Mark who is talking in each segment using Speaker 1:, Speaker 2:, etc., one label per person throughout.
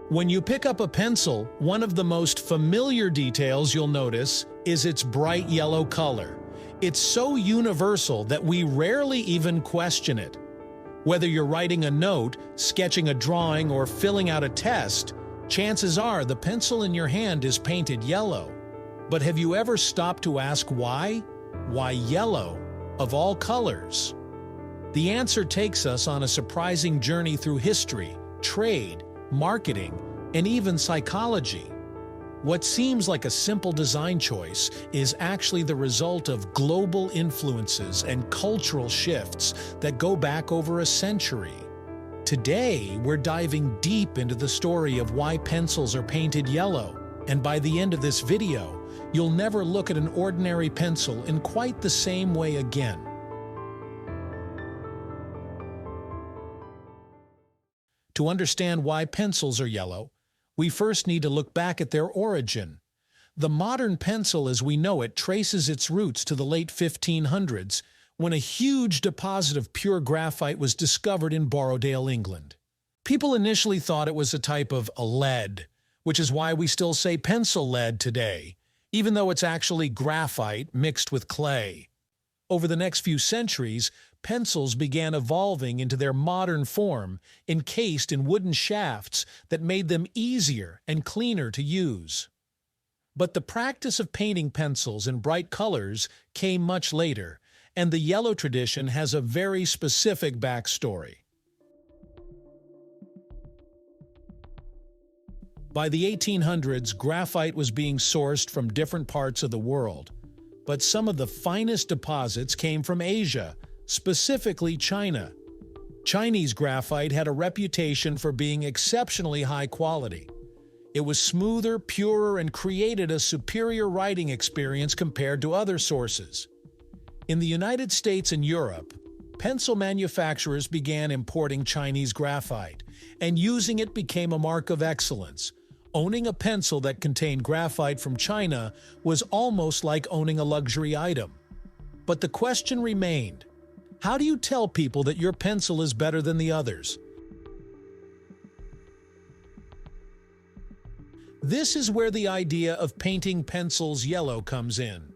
Speaker 1: When you pick up a pencil, one of the most familiar details you'll notice is its bright yellow color. It's so universal that we rarely even question it. Whether you're writing a note, sketching a drawing, or filling out a test, chances are the pencil in your hand is painted yellow. But have you ever stopped to ask why? Why yellow, of all colors? The answer takes us on a surprising journey through history, trade, marketing, and even psychology. What seems like a simple design choice is actually the result of global influences and cultural shifts that go back over a century. Today, we're diving deep into the story of why pencils are painted yellow, and by the end of this video, you'll never look at an ordinary pencil in quite the same way again. To understand why pencils are yellow, we first need to look back at their origin. The modern pencil as we know it traces its roots to the late 1500s, when a huge deposit of pure graphite was discovered in Borrowdale, England. People initially thought it was a type of lead, which is why we still say pencil lead today, even though it's actually graphite mixed with clay. Over the next few centuries, pencils began evolving into their modern form, encased in wooden shafts that made them easier and cleaner to use. But the practice of painting pencils in bright colors came much later, and the yellow tradition has a very specific backstory. By the 1800s, graphite was being sourced from different parts of the world, but some of the finest deposits came from Asia, specifically China. Chinese graphite had a reputation for being exceptionally high quality. It was smoother, purer, and created a superior writing experience compared to other sources. In the United States and Europe, pencil manufacturers began importing Chinese graphite, and using it became a mark of excellence. Owning a pencil that contained graphite from China was almost like owning a luxury item. But the question remained, how do you tell people that your pencil is better than the others? This is where the idea of painting pencils yellow comes in.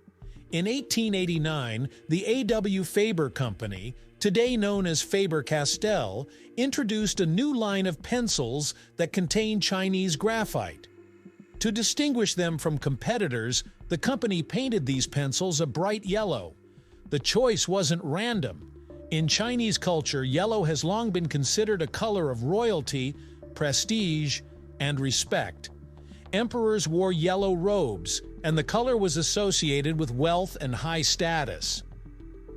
Speaker 1: In 1889, the A.W. Faber Company, today known as Faber-Castell, introduced a new line of pencils that contained Chinese graphite. To distinguish them from competitors, the company painted these pencils a bright yellow. The choice wasn't random. In Chinese culture, yellow has long been considered a color of royalty, prestige, and respect. Emperors wore yellow robes, and the color was associated with wealth and high status.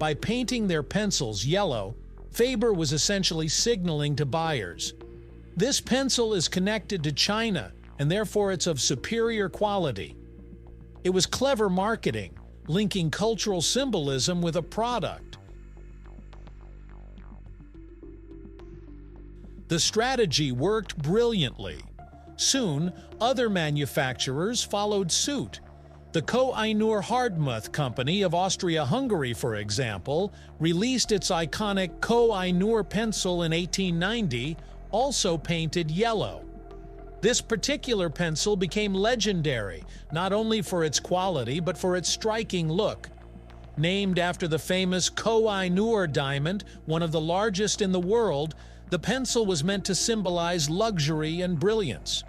Speaker 1: By painting their pencils yellow, Faber was essentially signaling to buyers, "This pencil is connected to China, and therefore it's of superior quality." It was clever marketing, linking cultural symbolism with a product. The strategy worked brilliantly. Soon, other manufacturers followed suit. The Koh-I-Noor Hardtmuth Company of Austria-Hungary, for example, released its iconic Koh-I-Noor pencil in 1890, also painted yellow. This particular pencil became legendary, not only for its quality but for its striking look. Named after the famous Koh-I-Noor diamond, one of the largest in the world, the pencil was meant to symbolize luxury and brilliance.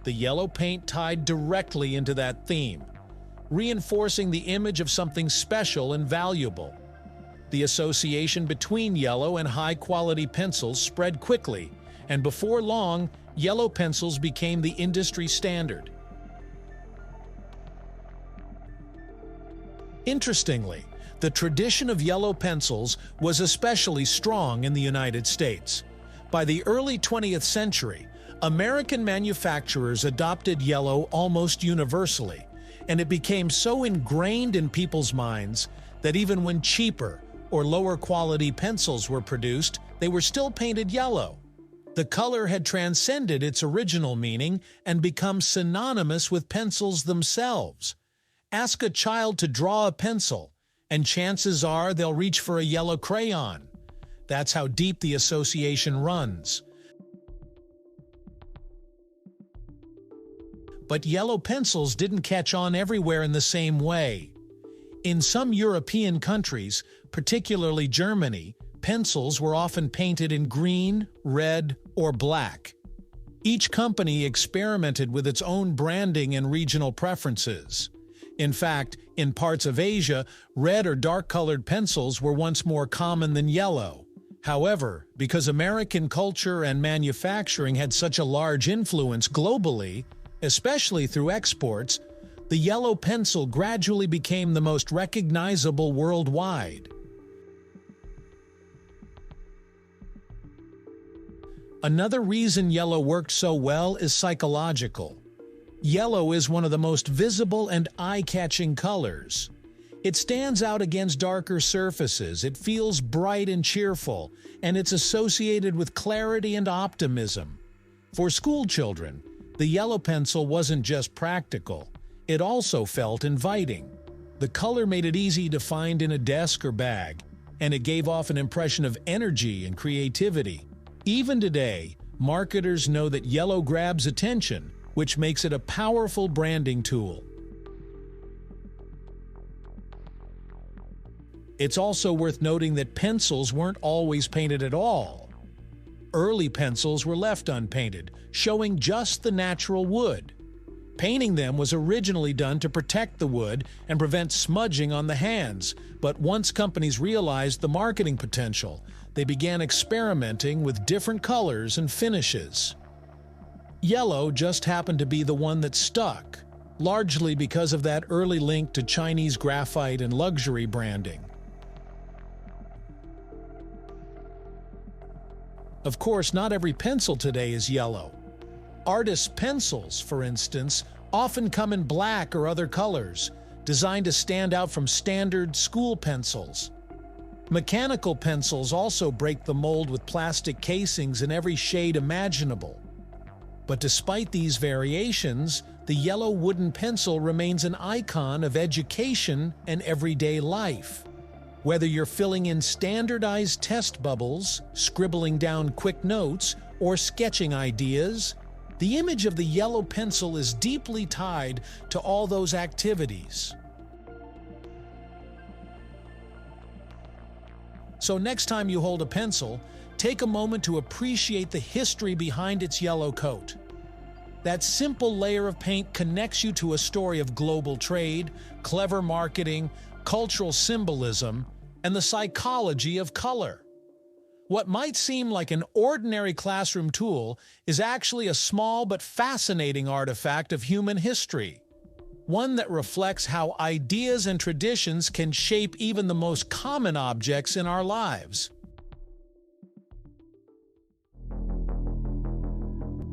Speaker 1: The yellow paint tied directly into that theme, reinforcing the image of something special and valuable. The association between yellow and high-quality pencils spread quickly, and before long, yellow pencils became the industry standard. Interestingly, the tradition of yellow pencils was especially strong in the United States. By the early 20th century, American manufacturers adopted yellow almost universally, and it became so ingrained in people's minds that even when cheaper or lower quality pencils were produced, they were still painted yellow. The color had transcended its original meaning and become synonymous with pencils themselves. Ask a child to draw a pencil, and chances are they'll reach for a yellow crayon. That's how deep the association runs. But yellow pencils didn't catch on everywhere in the same way. In some European countries, particularly Germany, pencils were often painted in green, red, or black. Each company experimented with its own branding and regional preferences. In fact, in parts of Asia, red or dark-colored pencils were once more common than yellow. However, because American culture and manufacturing had such a large influence globally, especially through exports, the yellow pencil gradually became the most recognizable worldwide. Another reason yellow worked so well is psychological. Yellow is one of the most visible and eye-catching colors. It stands out against darker surfaces, it feels bright and cheerful, and it's associated with clarity and optimism. For school children, the yellow pencil wasn't just practical, it also felt inviting. The color made it easy to find in a desk or bag, and it gave off an impression of energy and creativity. Even today, marketers know that yellow grabs attention, which makes it a powerful branding tool. It's also worth noting that pencils weren't always painted at all. Early pencils were left unpainted, showing just the natural wood. Painting them was originally done to protect the wood and prevent smudging on the hands, but once companies realized the marketing potential, they began experimenting with different colors and finishes. Yellow just happened to be the one that stuck, largely because of that early link to Chinese graphite and luxury branding. Of course, not every pencil today is yellow. Artists' pencils, for instance, often come in black or other colors, designed to stand out from standard school pencils. Mechanical pencils also break the mold with plastic casings in every shade imaginable. But despite these variations, the yellow wooden pencil remains an icon of education and everyday life. Whether you're filling in standardized test bubbles, scribbling down quick notes, or sketching ideas, the image of the yellow pencil is deeply tied to all those activities. So next time you hold a pencil, take a moment to appreciate the history behind its yellow coat. That simple layer of paint connects you to a story of global trade, clever marketing, cultural symbolism, and the psychology of color. What might seem like an ordinary classroom tool is actually a small but fascinating artifact of human history, one that reflects how ideas and traditions can shape even the most common objects in our lives.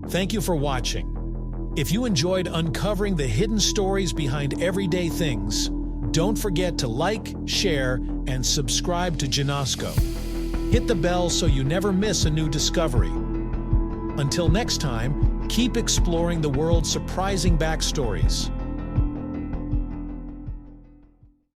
Speaker 1: Thank you for watching. If you enjoyed uncovering the hidden stories behind everyday things, don't forget to like, share, and subscribe to Janasco. Hit the bell so you never miss a new discovery. Until next time, keep exploring the world's surprising backstories.